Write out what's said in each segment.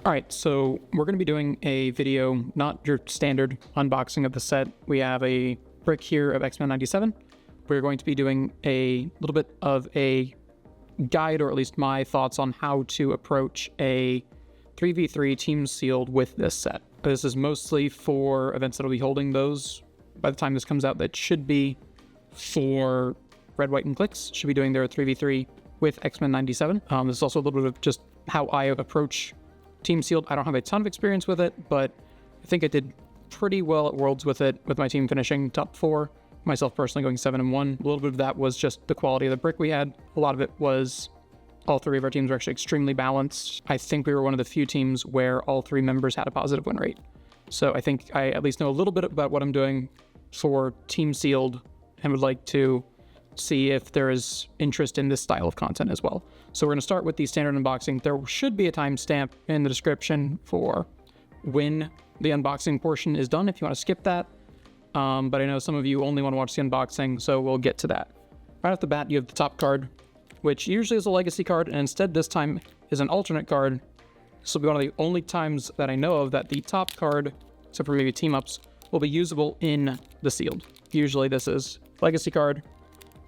All right, so we're going to be doing a video, not your standard unboxing of the set. We have a brick here of X-Men 97. We're going to be doing a little bit of a guide, or at least my thoughts on how to approach a 3v3 team sealed with this set. This is mostly for events that will be holding those by the time this comes out. That should be for Red, White, and Clix. Should be doing their 3v3 with X-Men 97. This is also a little bit of just how I approach team sealed. I don't have a ton of experience with it, but I think I did pretty well at Worlds with it, with my team finishing top 4, myself personally going 7-1. A little bit of that was just the quality of the brick we had. A lot of it was all 3 of our teams were actually extremely balanced. I think we were one of the few teams where all 3 members had a positive win rate. So I think I at least know a little bit about what I'm doing for team sealed and would like to see if there is interest in this style of content as well. So we're going to start with the standard unboxing. There should be a timestamp in the description for when the unboxing portion is done if you want to skip that. But I know some of you only want to watch the unboxing, so we'll get to that. Right off the bat, you have the top card, which usually is a legacy card, and instead this time is an alternate card. This will be one of the only times that I know of that the top card, except for maybe team-ups, will be usable in the sealed. Usually this is legacy card,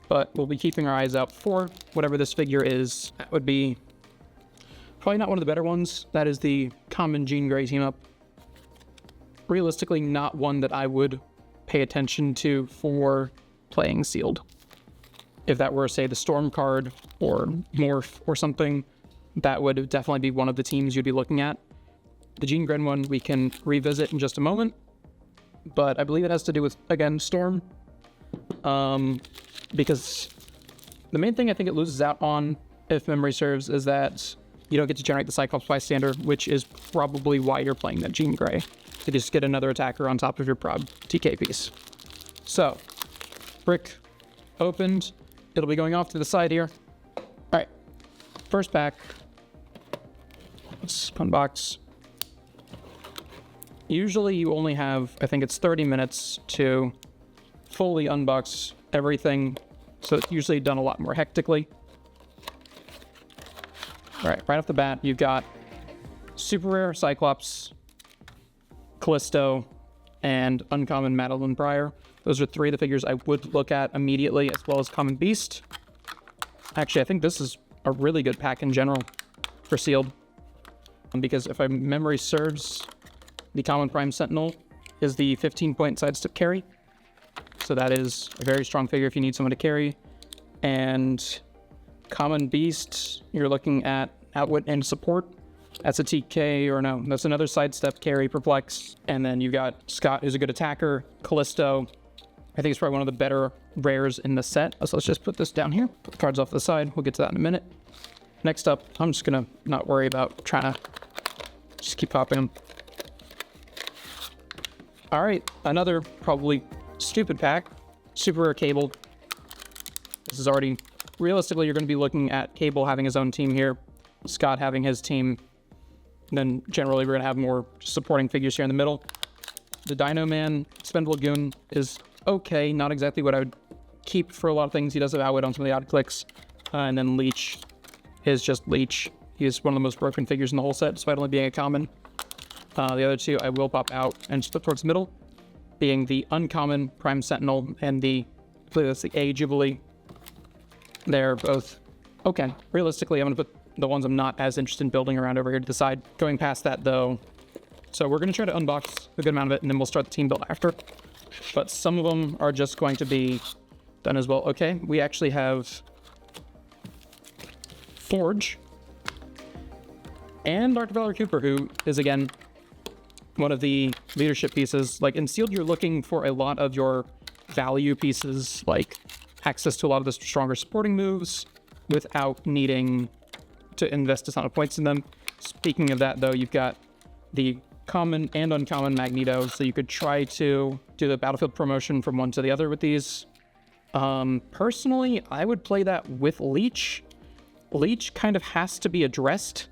but we'll be keeping our eyes out for whatever this figure is. That would be probably not one of the better ones. That is the common Jean Grey team-up. Realistically, not one that I would pay attention to for playing sealed. If that were, say, the Storm card or Morph or something, that would definitely be one of the teams you'd be looking at. The Jean Grey one we can revisit in just a moment, but I believe it has to do with, again, Storm. Because the main thing I think it loses out on, if memory serves, is that you don't get to generate the Cyclops bystander, which is probably why you're playing that Jean Grey. You just get another attacker on top of your prob TK piece. So, brick opened. It'll be going off to the side here. All right, first pack. Let's unbox. Usually you only have, I think it's 30 minutes to fully unbox everything, so it's usually done a lot more hectically. All right off the bat, you've got super rare Cyclops, Callisto, and uncommon Madeline Pryor. Those are 3 of the figures I would look at immediately, as well as common Beast. Actually, I think this is a really good pack in general for sealed, because if my memory serves, the common Prime Sentinel is the 15-point sidestep carry. So that is a very strong figure if you need someone to carry. And common Beast, you're looking at outwit and support. That's a TK, or no, that's another sidestep carry, perplex. And then you've got Scott, who's a good attacker. Callisto, I think it's probably one of the better rares in the set. So let's just put this down here. Put the cards off to the side. We'll get to that in a minute. Next up, I'm just gonna not worry about trying to just keep popping them. All right, another probably stupid pack. Super rare Cable. This is already, realistically, you're going to be looking at Cable having his own team here, Scott having his team. And then generally we're going to have more supporting figures here in the middle. The Dino Man, Expendable Goon, is okay. Not exactly what I would keep for a lot of things. He does have outwit on some of the odd clicks. And then Leech is just Leech. He is one of the most broken figures in the whole set, despite only being a common. The other 2 I will pop out and split towards the middle, being the uncommon Prime Sentinel and the, I believe that's the A Jubilee. They're both okay. Realistically, I'm going to put the ones I'm not as interested in building around over here to the side. Going past that, though, so we're going to try to unbox a good amount of it, and then we'll start the team build after. But some of them are just going to be done as well. Okay, we actually have Forge and Dr. Valor Cooper, who is, again, one of the leadership pieces. Like in sealed, you're looking for a lot of your value pieces, like access to a lot of the stronger supporting moves without needing to invest a ton of points in them. Speaking of that, though, you've got the common and uncommon Magneto, so you could try to do the battlefield promotion from one to the other with these. Personally, I would play that with Leech. Leech kind of has to be addressed.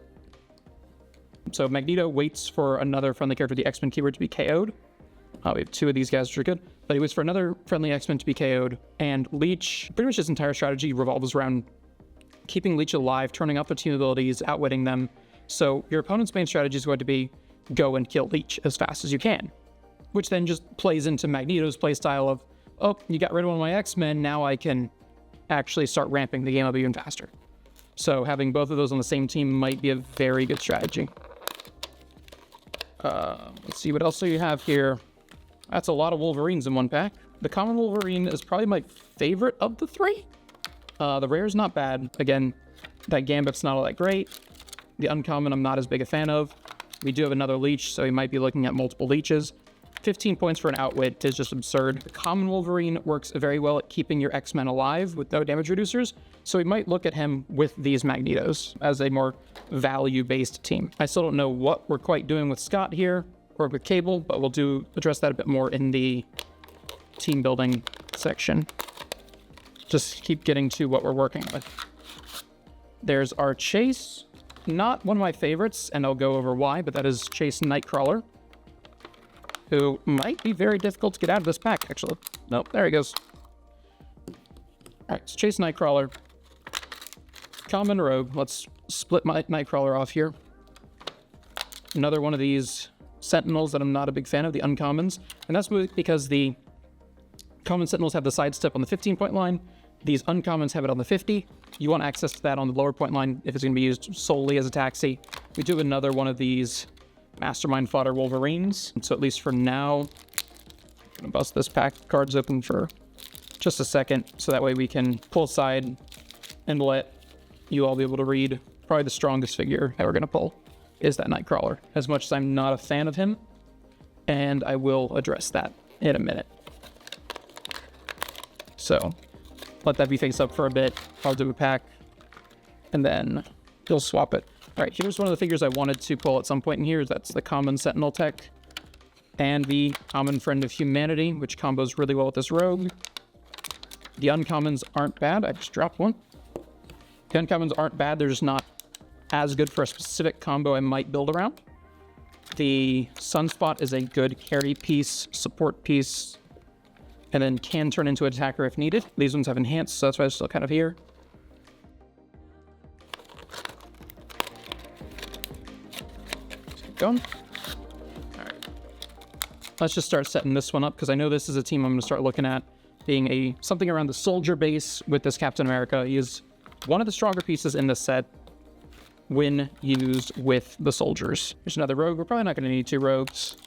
So Magneto waits for another friendly character, the X-Men keyword, to be KO'd. We have 2 of these guys, which are good. But he waits for another friendly X-Men to be KO'd. And Leech, pretty much his entire strategy revolves around keeping Leech alive, turning up their team abilities, outwitting them, So your opponent's main strategy is going to be go and kill Leech as fast as you can, which then just plays into Magneto's playstyle of, oh, you got rid of one of my X-Men, now I can actually start ramping the game up even faster. So having both of those on the same team might be a very good strategy. Let's see, what else do you have here? That's a lot of Wolverines in one pack. The common Wolverine is probably my favorite of the three. The rare is not bad. Again, that Gambit's not all that great. The uncommon I'm not as big a fan of. We do have another Leech, so we might be looking at multiple Leeches. 15 points for an outwit is just absurd. The common Wolverine works very well at keeping your X-Men alive with no damage reducers, so we might look at him with these Magnetos as a more value-based team. I still don't know what we're quite doing with Scott here, or with Cable, but we'll address that a bit more in the team building section. Just keep getting to what we're working with. There's our Chase. Not one of my favorites, and I'll go over why, but that is Chase Nightcrawler, who might be very difficult to get out of this pack, actually. Nope, there he goes. All right, so Chase Nightcrawler. Common Rogue. Let's split my Nightcrawler off here. Another one of these Sentinels that I'm not a big fan of, the uncommons. And that's because the common Sentinels have the sidestep on the 15-point line. These uncommons have it on the 50. You want access to that on the lower point line if it's going to be used solely as a taxi. We do have another one of these Mastermind Fodder Wolverines. So at least for now, I'm going to bust this pack of cards open for just a second, so that way we can pull aside and let you all be able to read. Probably the strongest figure that we're going to pull is that Nightcrawler, as much as I'm not a fan of him, and I will address that in a minute. So let that be face up for a bit. I'll do a pack, and then you'll swap it. All right, here's one of the figures I wanted to pull at some point in here. That's the common Sentinel Tech and the common Friend of Humanity, which combos really well with this Rogue. The uncommons aren't bad. I just dropped one. The uncommons aren't bad. They're just not as good for a specific combo I might build around. The Sunspot is a good carry piece, support piece, and then can turn into an attacker if needed. These ones have enhanced, so that's why it's still kind of here. Going. All right. Let's just start setting this one up, because I know this is a team I'm going to start looking at being something around the soldier base with this Captain America. He is one of the stronger pieces in this set when used with the soldiers. There's another rogue. We're probably not going to need two rogues.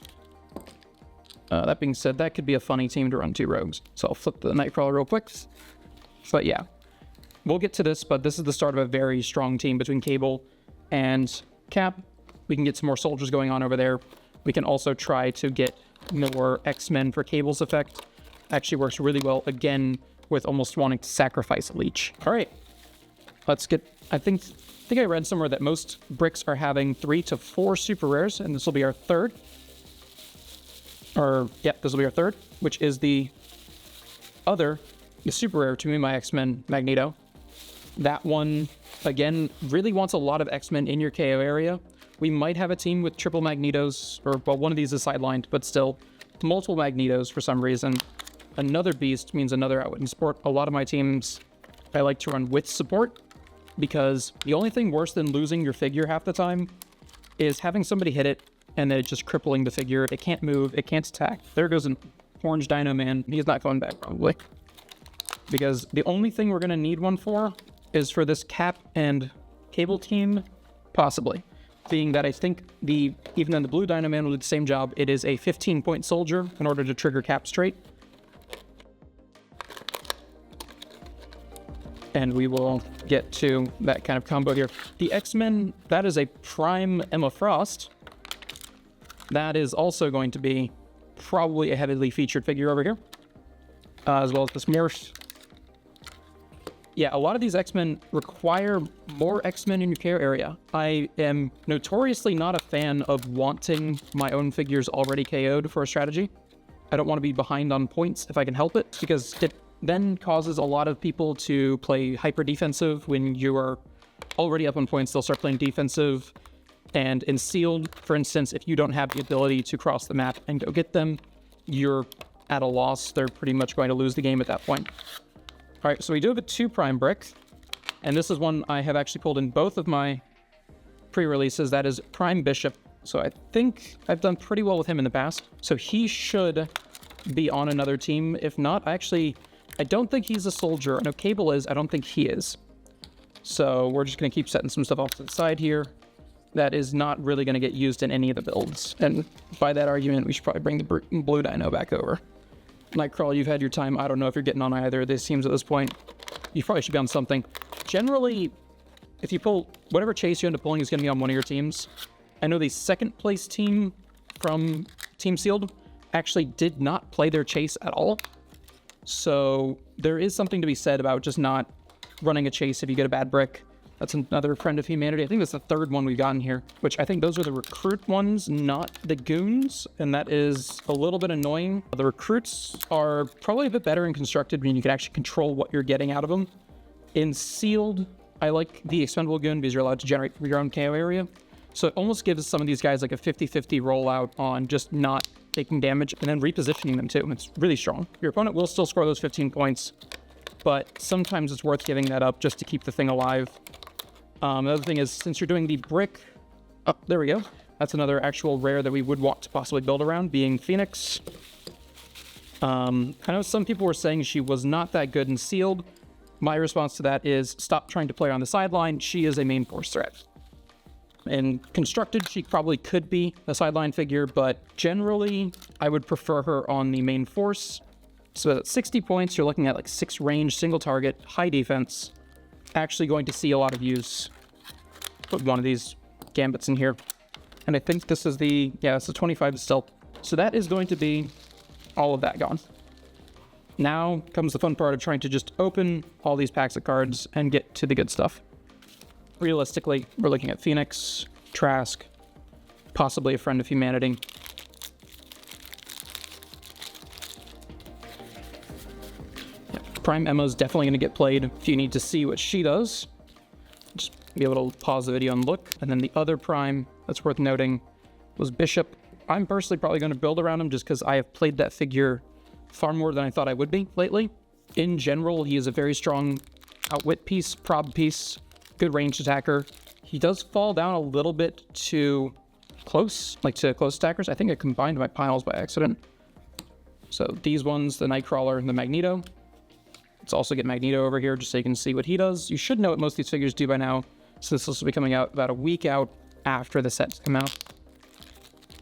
That being said, that could be a funny team to run two rogues. So I'll flip the Nightcrawler real quick. But yeah, we'll get to this, but this is the start of a very strong team between Cable and Cap. We can get some more soldiers going on over there. We can also try to get more X-Men for Cable's effect. Actually works really well, again, with almost wanting to sacrifice a Leech. All right, let's get... I think I read somewhere that most bricks are having 3 to 4 super rares, and this will be our third. This will be our third, which is the super rare to me, my X-Men Magneto. That one, again, really wants a lot of X-Men in your KO area. We might have a team with triple Magnetos, or, well, one of these is sidelined, but still, multiple Magnetos for some reason. Another beast means another outwit and support. A lot of my teams I like to run with support, because the only thing worse than losing your figure half the time is having somebody hit it and then it just crippling the figure. It can't move, it can't attack. There goes an orange Dino Man. He's not going back, probably. Because the only thing we're going to need one for is for this Cap and Cable team, possibly. Being that I think even then the blue Dino Man will do the same job. It is a 15-point soldier in order to trigger Cap straight. And we will get to that kind of combo here. The X-Men, that is a prime Emma Frost. That is also going to be probably a heavily featured figure over here. As well as this Morph. Yeah, a lot of these X-Men require more X-Men in your care area. I am notoriously not a fan of wanting my own figures already KO'd for a strategy. I don't want to be behind on points if I can help it, because it then causes a lot of people to play hyper defensive. When you are already up on points, they'll start playing defensive. And in sealed, for instance, if you don't have the ability to cross the map and go get them, you're at a loss. They're pretty much going to lose the game at that point. All right, so we do have a 2 prime brick, and this is one I have actually pulled in both of my pre-releases. That is Prime Bishop. So I think I've done pretty well with him in the past. So he should be on another team. If not, I don't think he's a soldier. I know Cable is. I don't think he is. So we're just going to keep setting some stuff off to the side here. That is not really going to get used in any of the builds. And by that argument, we should probably bring the blue dino back over. Nightcrawler, you've had your time. I don't know if you're getting on either of these teams at this point. You probably should be on something. Generally, if you pull whatever chase you end up pulling is going to be on one of your teams. I know the second place team from Team Sealed actually did not play their chase at all. So there is something to be said about just not running a chase if you get a bad brick. That's another friend of humanity. I think that's the third one we've gotten here, which I think those are the recruit ones, not the goons, and that is a little bit annoying. The recruits are probably a bit better and constructed when you can actually control what you're getting out of them. In Sealed, I like the expendable goon because you're allowed to generate your own KO area. So it almost gives some of these guys like a 50-50 rollout on just not taking damage and then repositioning them too. It's really strong. Your opponent will still score those 15 points, but sometimes it's worth giving that up just to keep the thing alive. Another thing is, since you're doing the brick, oh, there we go. That's another actual rare that we would want to possibly build around, being Phoenix. I know some people were saying she was not that good in Sealed. My response to that is, stop trying to play her on the sideline. She is a main force threat. In Constructed, she probably could be a sideline figure, but generally, I would prefer her on the main force. So at 60 points, you're looking at like 6 range, single target, high defense. Actually going to see a lot of use. Put one of these gambits in here. And I think this is it's the 25 stealth. So that is going to be all of that gone. Now comes the fun part of trying to just open all these packs of cards and get to the good stuff. Realistically, we're looking at Phoenix, Trask, possibly a friend of humanity. Prime Emma's definitely going to get played if you need to see what she does. Just be able to pause the video and look. And then the other Prime that's worth noting was Bishop. I'm personally probably going to build around him just because I have played that figure far more than I thought I would be lately. In general, he is a very strong outwit piece, prob piece, good ranged attacker. He does fall down a little bit to close attackers. I think I combined my piles by accident. So these ones, the Nightcrawler and the Magneto. Let's also get Magneto over here just so you can see what he does. You should know what most of these figures do by now, since this will be coming out about a week out after the sets come out.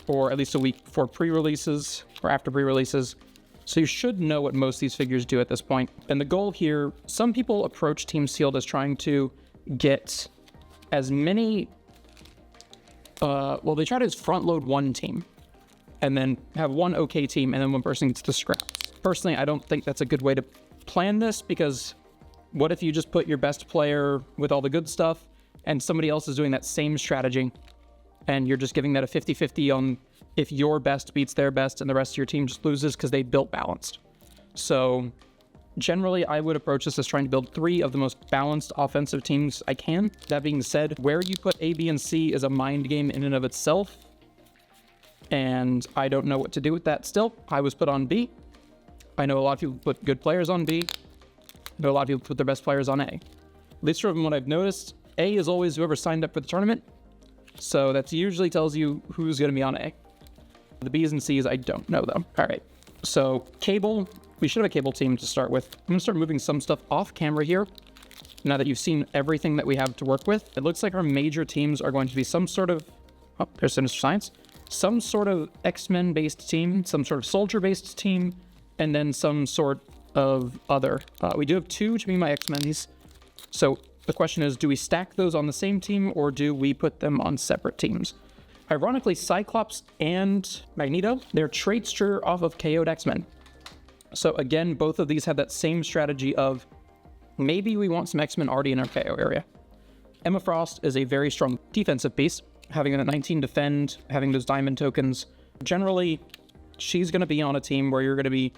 Or at least a week before pre-releases, or after pre-releases. So you should know what most of these figures do at this point. And the goal here, some people approach Team Sealed as trying to get as many... they try to just front load one team, and then have one okay team, and then one person gets the scraps. Personally, I don't think that's a good way to plan this, because what if you just put your best player with all the good stuff and somebody else is doing that same strategy and you're just giving that a 50-50 on if your best beats their best and the rest of your team just loses because they built balanced. So generally I would approach this as trying to build 3 of the most balanced offensive teams I can. That being said, where you put A, B, and C is a mind game in and of itself, and I don't know what to do with that still. I was put on B. I know a lot of people put good players on B. I know a lot of people put their best players on A. At least from what I've noticed, A is always whoever signed up for the tournament. So that usually tells you who's going to be on A. The B's and C's, I don't know though. All right. So Cable, we should have a Cable team to start with. I'm going to start moving some stuff off camera here. Now that you've seen everything that we have to work with, it looks like our major teams are going to be some sort of, oh, there's Sinister Science, some sort of X-Men based team, some sort of soldier based team, and then some sort of other. We do have 2 to be my X-Men's. So the question is, do we stack those on the same team or do we put them on separate teams? Ironically, Cyclops and Magneto, they're traits true off of KO'd X-Men. So again, both of these have that same strategy of maybe we want some X-Men already in our KO area. Emma Frost is a very strong defensive piece, having a 19 defend, having those diamond tokens. Generally, she's going to be on a team where you're going to be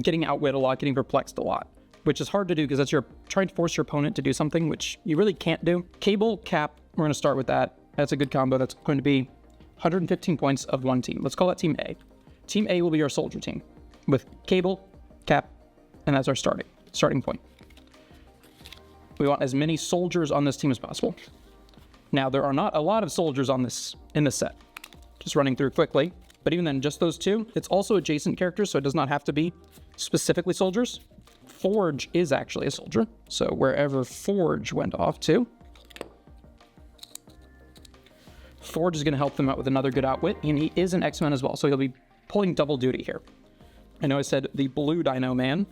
getting outwit a lot, getting perplexed a lot, which is hard to do because that's you're trying to force your opponent to do something which you really can't do. Cable, Cap, we're going to start with that. That's a good combo. That's going to be 115 points of one team. Let's call that Team A. Team A will be our soldier team with Cable, Cap, and that's our starting point. We want as many soldiers on this team as possible. Now, there are not a lot of soldiers on this in this set. Just running through quickly. But even then, just those two. It's also adjacent characters, so it does not have to be specifically soldiers. Forge is actually a soldier. So wherever Forge went off to, Forge is going to help them out with another good outwit, and he is an X-Men as well, so he'll be pulling double duty here. I know I said the blue Dino Man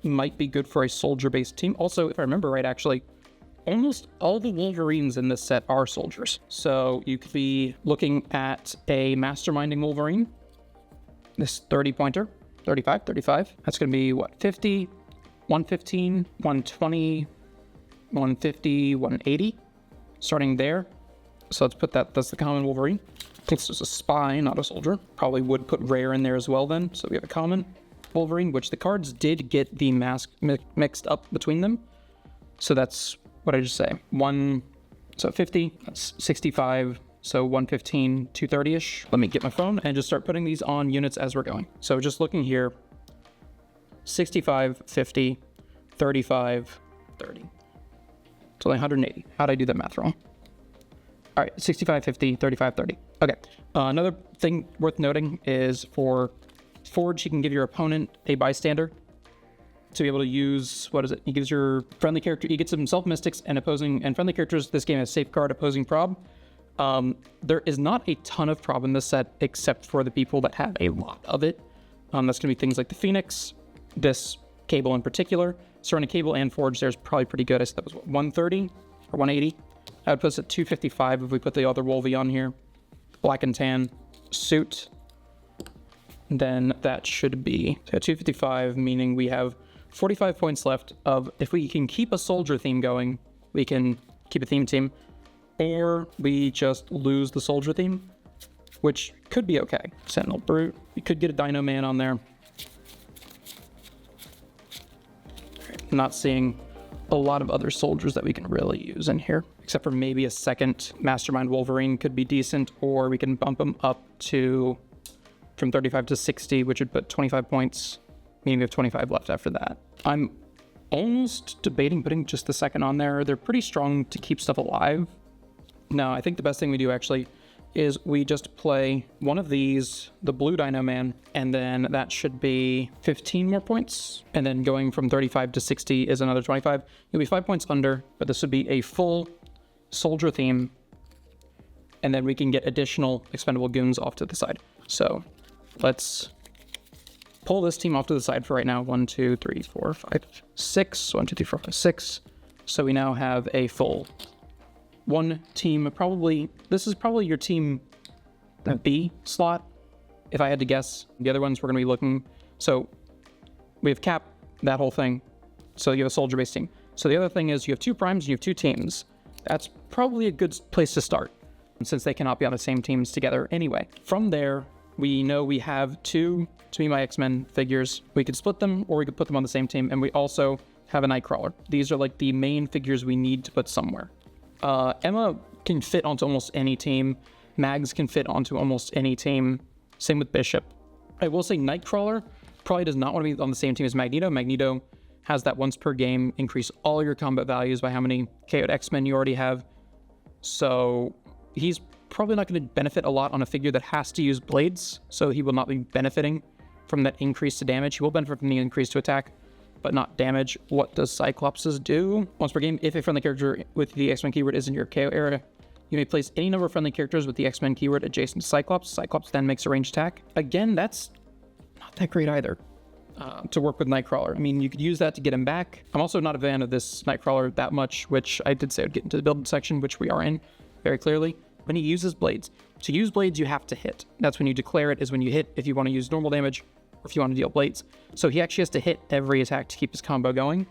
might be good for a soldier-based team. Also, if I remember right, actually, almost all the Wolverines in this set are soldiers. So you could be looking at a Masterminding Wolverine, this 30-pointer, 35. That's going to be, what, 50, 115, 120, 150, 180, starting there. So let's put that, that's the common Wolverine. This is a spy, not a soldier. Probably would put rare in there as well then. So we have a common Wolverine, which the cards did get the mask mixed up between them. So that's, what did I just say? So 50, that's 65, so 115, 230-ish. Let me get my phone and just start putting these on units as we're going. So just looking here, 65, 50, 35, 30. It's only 180. How'd I do that math wrong? All right, 65, 50, 35, 30. Okay, another thing worth noting is for Forge, you can give your opponent a bystander to be able to use, what is it? He gives your friendly character, he gets himself mystics and opposing, and friendly characters, this game has safeguard opposing prob. There is not a ton of prob in this set, except for the people that have a lot of it. That's gonna be things like the Phoenix, this Cable in particular. Surrounding Cable and Forge, there's probably pretty good. I said that was what, 130 or 180? I would put us at 255 if we put the other Wolvie on here. Black and tan suit. Then that should be 255, meaning we have 45 points left of, if we can keep a soldier theme going, we can keep a theme team, or we just lose the soldier theme, which could be okay. Sentinel Brute, we could get a Dino Man on there. Not seeing a lot of other soldiers that we can really use in here, except for maybe a second Mastermind Wolverine could be decent, or we can bump him up to from 35 to 60, which would put 25 points, meaning we have 25 left after that. I'm almost debating putting just the second on there. They're pretty strong to keep stuff alive. No, I think the best thing we do actually is we just play one of these, the blue Dino Man, and then that should be 15 more points. And then going from 35 to 60 is another 25. You'll be 5 points under, but this would be a full soldier theme. And then we can get additional expendable goons off to the side. So let's pull this team off to the side for right now. 1, 2, 3, 4, 5, 6. 1, 2, 3, 4, 5, 6. So we now have a full one team. Probably, this is probably your team B slot, if I had to guess. The other ones we're going to be looking. So we have Cap, that whole thing. So you have a soldier-based team. So the other thing is you have 2 primes and you have 2 teams. That's probably a good place to start, since they cannot be on the same teams together anyway. From there, we know we have 2 To Be My X-Men figures. We could split them, or we could put them on the same team, and we also have a Nightcrawler. These are like the main figures we need to put somewhere. Emma can fit onto almost any team. Mags can fit onto almost any team. Same with Bishop. I will say Nightcrawler probably does not want to be on the same team as Magneto. Magneto has that once per game increase all your combat values by how many KO'd X-Men you already have. So he's probably not going to benefit a lot on a figure that has to use blades. So he will not be benefiting from that increase to damage. He will benefit from the increase to attack, but not damage. What does Cyclopses do? Once per game, if a friendly character with the X-Men keyword is in your KO area, you may place any number of friendly characters with the X-Men keyword adjacent to Cyclops. Cyclops then makes a ranged attack. Again, that's not that great either to work with Nightcrawler. I mean, you could use that to get him back. I'm also not a fan of this Nightcrawler that much, which I did say I would get into the build section, which we are in very clearly. When he uses blades. To use blades, you have to hit. That's when you declare it, is when you hit if you want to use normal damage, or if you want to deal blades. So he actually has to hit every attack to keep his combo going,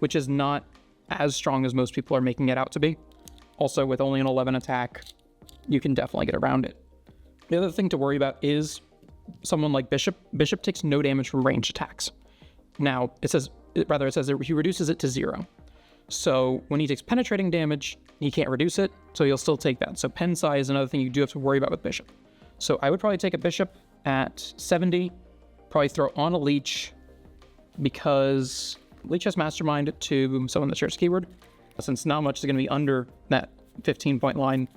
which is not as strong as most people are making it out to be. Also, with only an 11 attack, you can definitely get around it. The other thing to worry about is someone like Bishop. Bishop takes no damage from ranged attacks. Now, it says that he reduces it to 0. So when he takes penetrating damage, he can't reduce it, so he'll still take that. So pen size is another thing you do have to worry about with Bishop. So I would probably take a Bishop at 70, probably throw on a Leech, because Leech has Mastermind to someone that shares keyword, since not much is going to be under that 15-point line.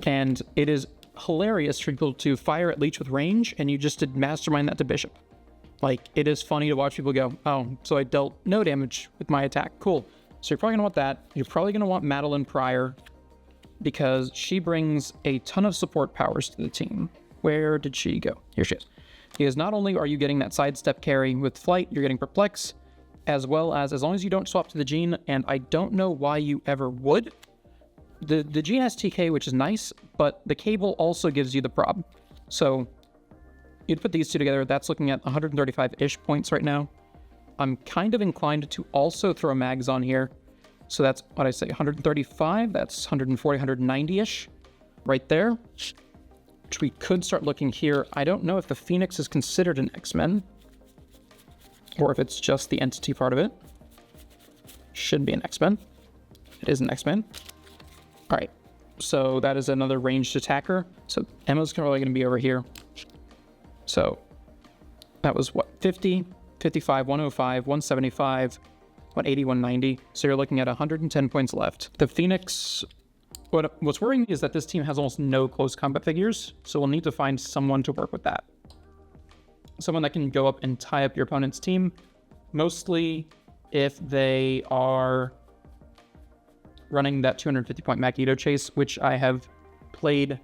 And it is hilarious for people to fire at Leech with range, and you just did mastermind that to Bishop. Like, it is funny to watch people go, oh, so I dealt no damage with my attack. Cool. So you're probably going to want that. You're probably going to want Madeline Pryor, because she brings a ton of support powers to the team. Where did she go? Here she is. Because not only are you getting that sidestep carry with Flight, you're getting Perplex, as well as long as you don't swap to the Gene, and I don't know why you ever would. The Gene has TK, which is nice, but the Cable also gives you the prob. So you'd put these two together. That's looking at 135-ish points right now. I'm kind of inclined to also throw Mags on here. So that's what I say, 135. That's 140, 190-ish right there. Which we could start looking here. I don't know if the Phoenix is considered an X-Men, or if it's just the entity part of it. Should be an X-Men. It is an X-Men. All right, so that is another ranged attacker. So Emma's probably going to be over here. So that was what, 50, 55, 105, 175, 180, 190. So you're looking at 110 points left. The Phoenix, what's worrying me is that this team has almost no close combat figures. So we'll need to find someone to work with that. Someone that can go up and tie up your opponent's team. Mostly if they are running that 250-point Magneto chase, which I have played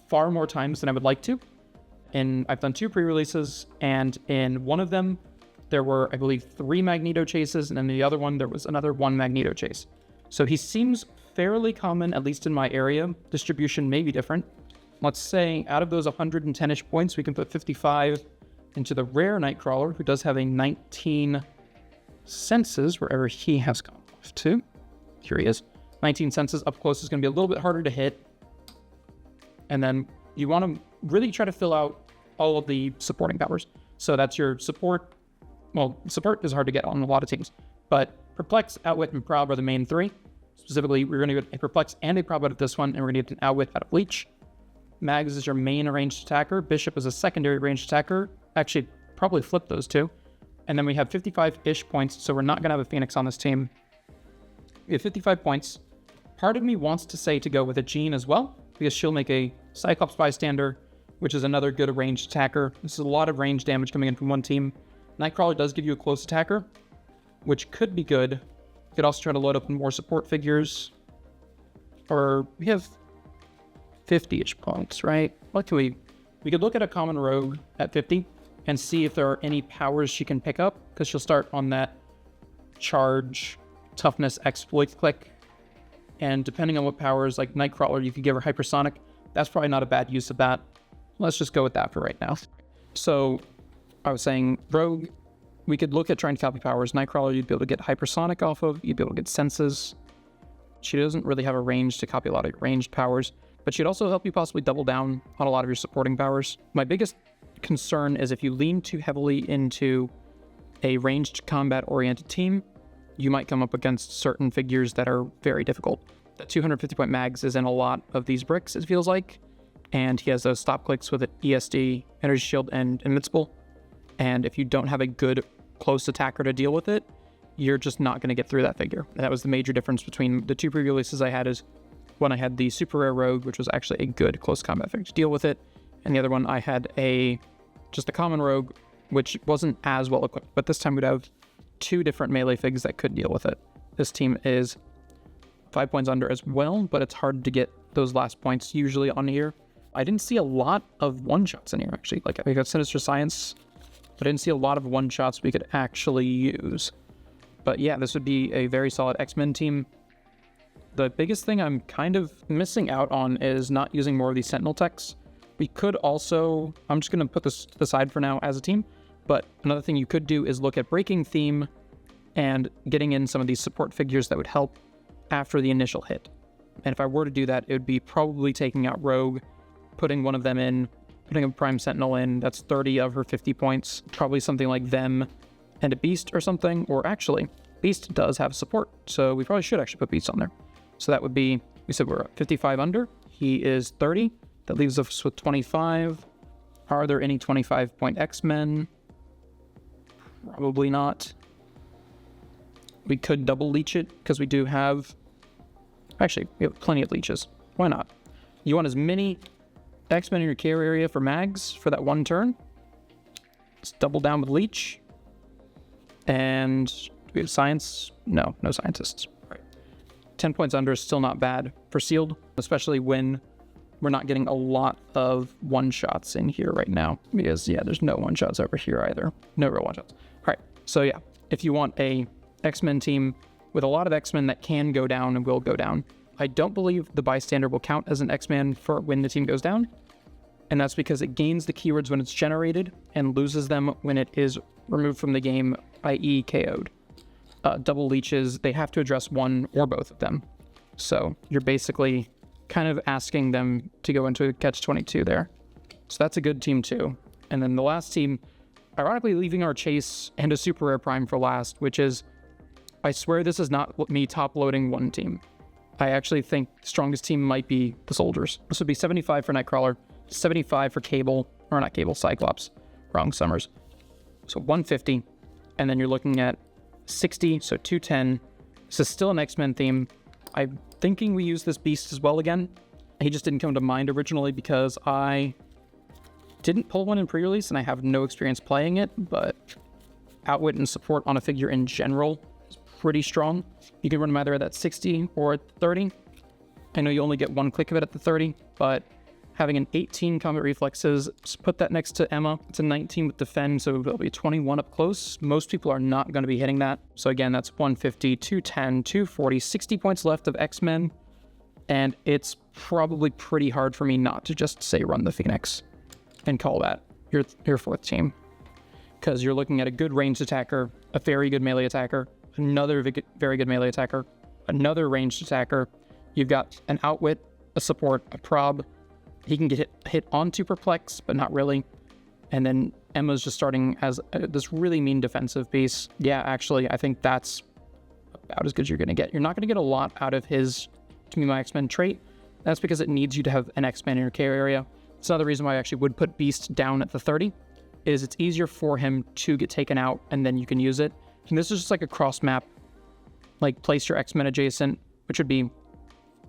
far more times than I would like to. And I've done 2 pre-releases, and in one of them, there were, I believe, 3 Magneto chases, and in the other one, there was another 1 Magneto chase. So he seems fairly common, at least in my area. Distribution may be different. Let's say out of those 110-ish points, we can put 55 into the rare Nightcrawler, who does have a 19 senses, wherever he has gone off to. Here he is. 19 senses up close is going to be a little bit harder to hit. And then you want to really try to fill out all of the supporting powers. So that's your support. Well, support is hard to get on a lot of teams, but Perplex, Outwit, and Prob are the main 3. Specifically, we're going to get a Perplex and a Prob out of this one, and we're going to get an Outwit out of Leech. Mags is your main ranged attacker. Bishop is a secondary ranged attacker. Actually, probably flip those two. And then we have 55-ish points, so we're not going to have a Phoenix on this team. We have 55 points. Part of me wants to say to go with a Jean as well, because she'll make a Cyclops bystander, which is another good ranged attacker. This is a lot of range damage coming in from one team. Nightcrawler does give you a close attacker, which could be good. You could also try to load up more support figures. Or we have 50-ish points, right? What can we could look at a common rogue at 50 and see if there are any powers she can pick up, because she'll start on that charge, toughness, exploit click. And depending on what powers, like Nightcrawler, you could give her hypersonic. That's probably not a bad use of that. Let's just go with that for right now. So I was saying rogue, we could look at trying to copy powers. Nightcrawler, you'd be able to get hypersonic off of. You'd be able to get senses. She doesn't really have a range to copy a lot of ranged powers, but she'd also help you possibly double down on a lot of your supporting powers. My biggest concern is if you lean too heavily into a ranged combat-oriented team, you might come up against certain figures that are very difficult. That 250-point Mags is in a lot of these bricks, it feels like, and he has those stop clicks with an ESD, Energy Shield, and Invincible. And if you don't have a good close attacker to deal with it, you're just not going to get through that figure. And that was the major difference between the 2 pre-releases I had. Is when I had the Super Rare Rogue, which was actually a good close combat figure to deal with it, and the other one I had just a common Rogue, which wasn't as well equipped, but this time we'd have 2 different melee figs that could deal with it. This team is 5 points under as well, but it's hard to get those last points usually on here. I didn't see a lot of one-shots in here, actually. Like, we got Sinister Science, but I didn't see a lot of one-shots we could actually use. But yeah, this would be a very solid X-Men team. The biggest thing I'm kind of missing out on is not using more of these Sentinel techs. We could also, I'm just going to put this to the side for now as a team, but another thing you could do is look at breaking theme and getting in some of these support figures that would help after the initial hit. And if I were to do that, it would be probably taking out Rogue, putting one of them in, putting a Prime Sentinel in. That's 30 of her 50 points. Probably something like them and a Beast or something. Or actually, Beast does have support, so we probably should actually put Beast on there. So that would be, we said we're 55 under. He is 30. That leaves us with 25. Are there any 25-point X-Men? Probably not. We could double leech it, because we do have Actually, we have plenty of leeches. Why not? You want as many X-Men in your care area for mags for that one turn. Let's double down with leech. And do we have science? No scientists. All right. 10 points under is still not bad for sealed, especially when we're not getting a lot of one-shots in here right now. Because, yeah, there's no one-shots over here either. No real one-shots. All right, so yeah, if you want a X-Men team with a lot of X-Men that can go down and will go down, I don't believe the bystander will count as an X-Man for when the team goes down. And that's because it gains the keywords when it's generated and loses them when it is removed from the game, i.e. KO'd. Double leeches, they have to address one or both of them. So you're basically kind of asking them to go into a catch-22 there. So that's a good team too. And then the last team, ironically leaving our chase and a super rare prime for last, which is, I swear this is not me top-loading one team. I actually think the strongest team might be the soldiers. This would be 75 for Nightcrawler, 75 for Cable, or not Cable, Cyclops, wrong Summers. So 150, and then you're looking at 60, so 210. This is still an X-Men theme. I'm thinking we use this beast as well again. He just didn't come to mind originally because I didn't pull one in pre-release and I have no experience playing it, but outwit and support on a figure in general is pretty strong. You can run him either at that 60 or at 30. I know you only get one click of it at the 30, but having an 18 combat reflexes, just put that next to Emma. It's a 19 with defend, so it'll be 21 up close. Most people are not going to be hitting that. So again, that's 150, 210, 240, 60 points left of X-Men. And it's probably pretty hard for me not to just say run the Phoenix and call that your fourth team. Because you're looking at a good ranged attacker, a very good melee attacker, another very good melee attacker, another ranged attacker. You've got an outwit, a support, a prob. He can get hit onto perplex, but not really. And then Emma's just starting as this really mean defensive piece. Yeah, actually, I think that's about as good as you're going to get. You're not going to get a lot out of his To Me My X-Men trait. That's because it needs you to have an X-Men in your care area. It's another reason why I actually would put Beast down at the 30, is it's easier for him to get taken out and then you can use it. And this is just like a cross map, like place your X-Men adjacent, which would be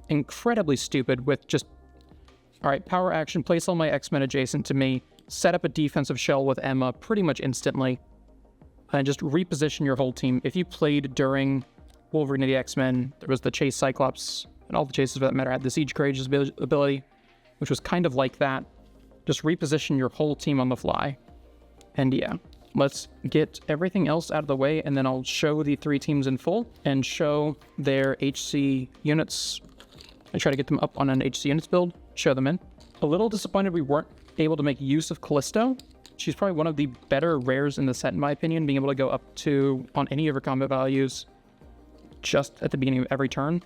incredibly stupid with just, all right, power action, place all my X-Men adjacent to me, set up a defensive shell with Emma pretty much instantly, and just reposition your whole team. If you played during Wolverine of the X-Men, there was the Chase Cyclops, and all the chases for that matter had the Siege Courageous ability, which was kind of like that. Just reposition your whole team on the fly. And yeah, let's get everything else out of the way, and then I'll show the three teams in full and show their HC units. I try to get them up on an HC units build, show them in. A little disappointed we weren't able to make use of Callisto. She's probably one of the better rares in the set, in my opinion, being able to go up to, on any of her combat values, just at the beginning of every turn.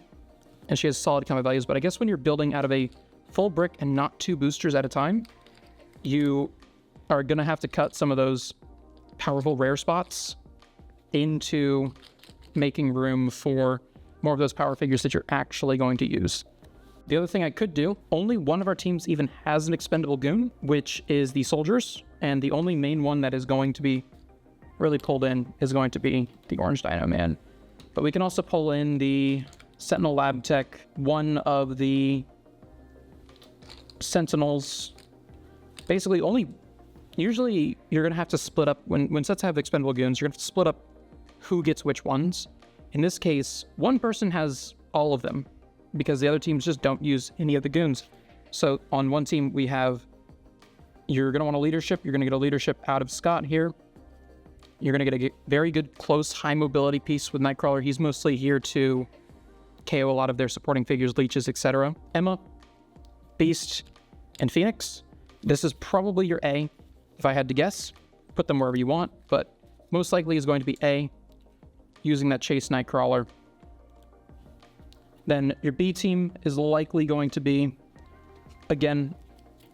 And she has solid combat values, but I guess when you're building out of a full brick and not two boosters at a time, you are going to have to cut some of those powerful rare spots into making room for more of those power figures that you're actually going to use. The other thing I could do, only one of our teams even has an expendable goon, which is the soldiers, and the only main one that is going to be really pulled in is going to be the Orange Dino Man. But we can also pull in the Sentinel Lab Tech, one of the Sentinels. Basically, usually you're going to have to split up, when sets have expendable goons, you're going to have to split up who gets which ones. In this case, one person has all of them, because the other teams just don't use any of the goons. So on one team, we have, you're going to want a leadership. You're going to get a leadership out of Scott here. You're going to get a very good close high mobility piece with Nightcrawler. He's mostly here to KO a lot of their supporting figures, leeches, etc. Emma, Beast, and Phoenix. This is probably your A, if I had to guess. Put them wherever you want, but most likely is going to be A, using that Chase Nightcrawler. Then your B team is likely going to be, again,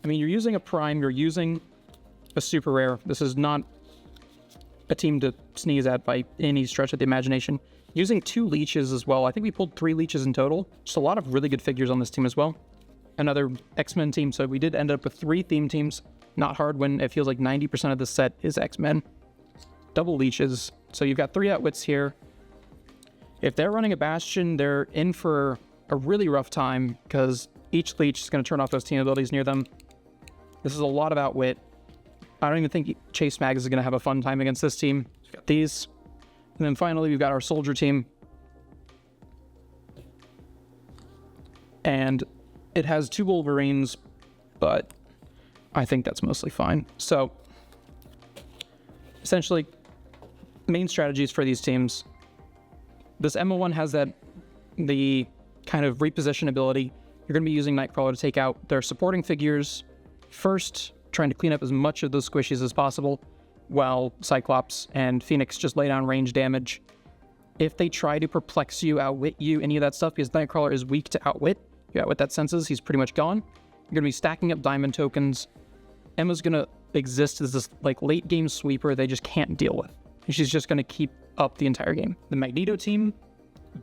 I mean, you're using a prime, you're using a super rare. This is not a team to sneeze at by any stretch of the imagination. Using 2 leeches as well. I think we pulled 3 leeches in total. Just a lot of really good figures on this team as well. Another X-Men team, so we did end up with 3 theme teams. Not hard when it feels like 90% of the set is X-Men. Double leeches. So you've got 3 outwits here. If they're running a Bastion, they're in for a really rough time because each leech is going to turn off those team abilities near them. This is a lot of outwit. I don't even think Chase Mags is going to have a fun time against this team. We've got these. And then finally, we've got our soldier team. And it has 2 Wolverines, but I think that's mostly fine. So essentially, main strategies for these teams. This MO1 has the kind of reposition ability. You're going to be using Nightcrawler to take out their supporting figures first, trying to clean up as much of those squishies as possible, while Cyclops and Phoenix just lay down range damage. If they try to perplex you, outwit you, any of that stuff, because Nightcrawler is weak to outwit, you outwit that senses, he's pretty much gone. You're going to be stacking up diamond tokens. Emma's going to exist as this like late game sweeper they just can't deal with. And she's just going to keep up the entire game. The Magneto team,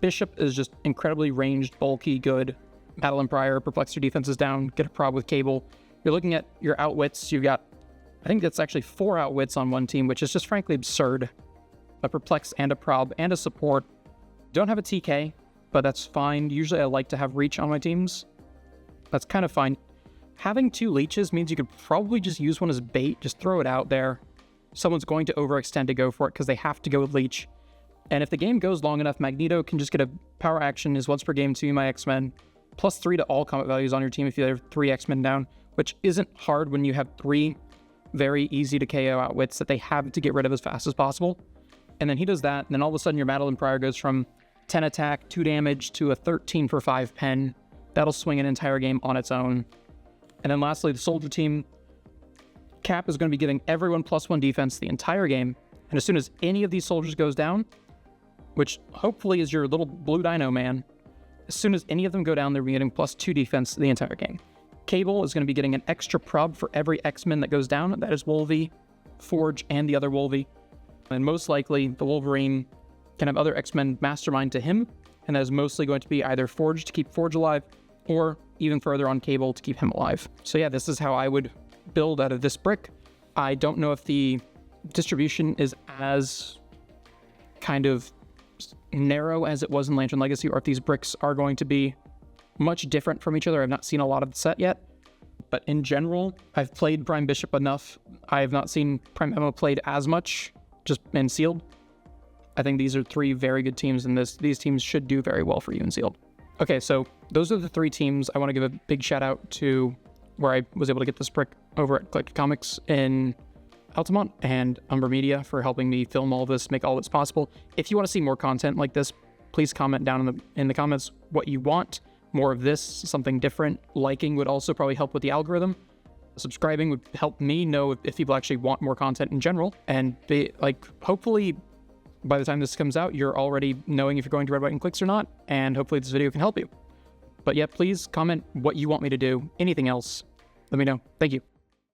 Bishop is just incredibly ranged, bulky, good. Madeline Pryor, perplex your defenses down, get a prob with Cable. You're looking at your outwits. You've got, I think that's actually 4 outwits on one team, which is just frankly absurd. A perplex and a prob and a support. Don't have a TK, but that's fine. Usually I like to have reach on my teams. That's kind of fine. Having 2 leeches means you could probably just use one as bait, just throw it out there. Someone's going to overextend to go for it because they have to go with leech. And if the game goes long enough, Magneto can just get a power action, is once per game to my X-Men, +3 to all combat values on your team if you have 3 X-Men down, which isn't hard when you have 3 very easy to KO outwits that they have to get rid of as fast as possible. And then he does that, and then all of a sudden your Madeline Pryor goes from 10 attack, 2 damage to a 13 for 5 pen. That'll swing an entire game on its own. And then lastly, the soldier team. Cap is going to be giving everyone +1 defense the entire game. And as soon as any of these soldiers goes down, which hopefully is your little blue dino man, as soon as any of them go down, they're getting +2 defense the entire game. Cable is going to be getting an extra prob for every X-Men that goes down. That is Wolvie, Forge, and the other Wolvie. And most likely, the Wolverine can have other X-Men mastermind to him, and that is mostly going to be either Forge to keep Forge alive, or even further on Cable to keep him alive. So yeah, this is how I would build out of this brick. I don't know if the distribution is as kind of narrow as it was in Lantern Legacy, or if these bricks are going to be much different from each other. I've not seen a lot of the set yet, but in general, I've played Prime Bishop enough. I have not seen Prime Emma played as much, just in Sealed. I think these are 3 very good teams, and these teams should do very well for you in Sealed. Okay, so those are the 3 teams. I want to give a big shout out to where I was able to get this brick over at Click Comics in Altamont, and UMBR Media for helping me film all this, make all this possible. If you want to see more content like this, please comment down in the comments what you want. More of this, something different. Liking would also probably help with the algorithm. Subscribing would help me know if people actually want more content in general. And hopefully by the time this comes out, you're already knowing if you're going to Red White and Clix or not, and hopefully this video can help you. But yeah, please comment what you want me to do. Anything else, let me know. Thank you.